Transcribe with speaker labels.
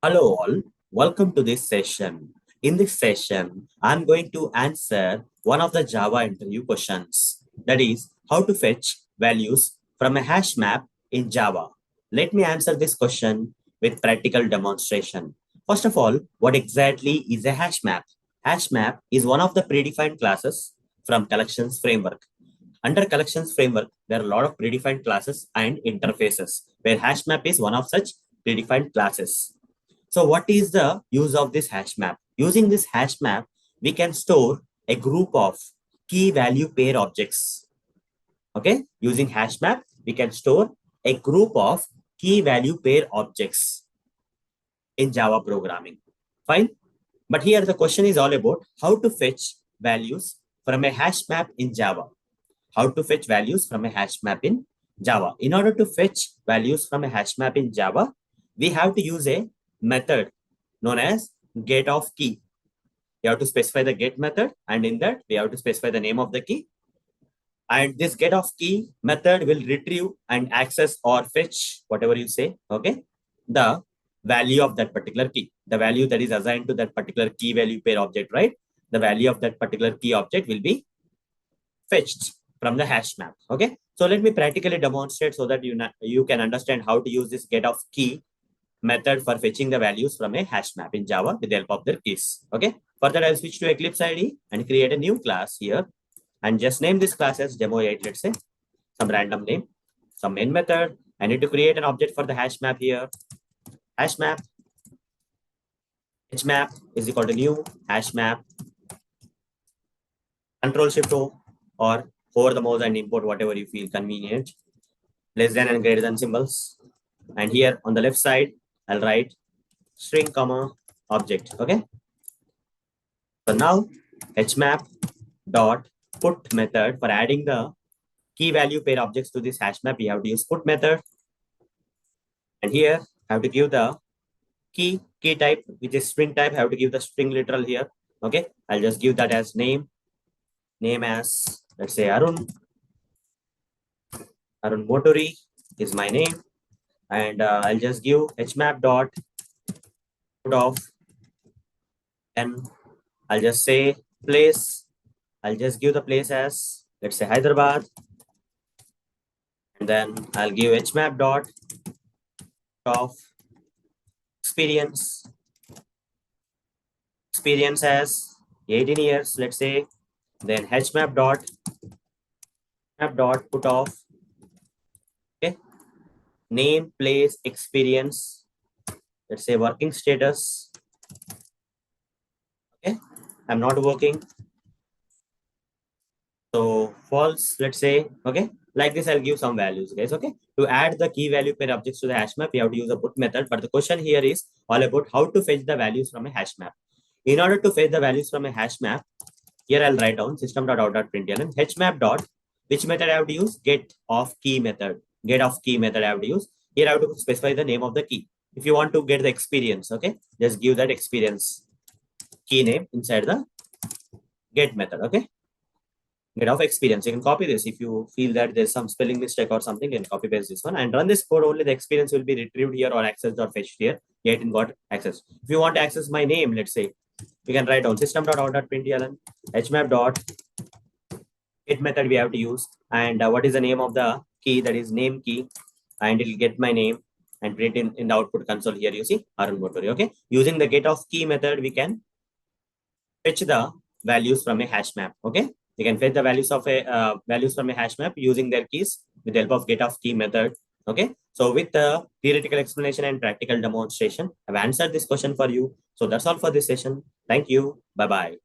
Speaker 1: Hello all, welcome to this session. In this session, I'm going to answer one of the Java interview questions. That is, how to fetch values from a hash map in Java. Let me answer this question with practical demonstration. First of all, what exactly is a hash map? Hash map is one of the predefined classes from collections framework. Under collections framework, there are a lot of predefined classes and interfaces, where hash map is one of such predefined classes. So what is the use of this hash map? Using this hash map, we can store a group of key value pair objects. Okay, using hash map, we can store a group of key value pair objects in Java programming. Fine. But here the question is all about how to fetch values from a hash map in Java. How to fetch values from a hash map in Java. In order to fetch values from a hash map in Java, we have to use a method known as get of key. You have to specify the get method, and in that we have to specify the name of the key. And this get of key method will retrieve and access or fetch, whatever you say, okay, the value of that particular key, the value that is assigned to that particular key value pair object, right? The value of that particular key object will be fetched from the hash map. Okay, so let me practically demonstrate so that you can understand how to use this get of key method for fetching the values from a hash map in Java with the help of their keys. Okay, for that I'll switch to Eclipse IDE and create a new class here and just name this class as demo8, let's say some random name, some main method. I need to create an object for the hash map here. Hash map HMap is equal to new hash map. Control Shift O or hover the mouse and import whatever you feel convenient. Less than and greater than symbols. And here on the left side, I'll write string comma object. Okay. So now HMap dot put method for adding the key value pair objects to this hash map. We have to use put method. And here I have to give the key type, which is string type. I have to give the string literal here. Okay. I'll just give that as name as, let's say Arun Motori is my name. And I'll just give hmap dot put of, and I'll just say place. I'll just give the place as, let's say Hyderabad. And then I'll give hmap dot of experience as 18 years, let's say. Then hmap dot put of, okay, name, place, experience, let's say working status. Okay, I'm not working, so false, let's say. Okay, like this I'll give some values, guys. Okay, to add the key value pair objects to the hash map, we have to use a put method, but the question here is all about how to fetch the values from a hash map. In order to fetch the values from a hash map, here I'll write down system.out.println hmap dot, which method I have to use? Get of key method. Get of key method I have to use. Here I have to specify the name of the key. If you want to get the experience, okay, just give that experience key name inside the get method. Okay, get of experience. You can copy this. If you feel that there's some spelling mistake or something, you can copy paste this one and run this code. Only the experience will be retrieved here or accessed or fetched here. Yet it got access. If you want to access my name, let's say, you can write down system.out.println hmap dot get method we have to use, and what is the name of the key? That is name key, and it will get my name and print in the output console. Here you see Arun Motori. Okay, using the get of key method, we can fetch the values from a hash map. Okay, you can fetch the values of a values from a hash map using their keys with the help of get of key method. Okay, so with the theoretical explanation and practical demonstration, I've answered this question for you. So that's all for this session. Thank you. Bye bye.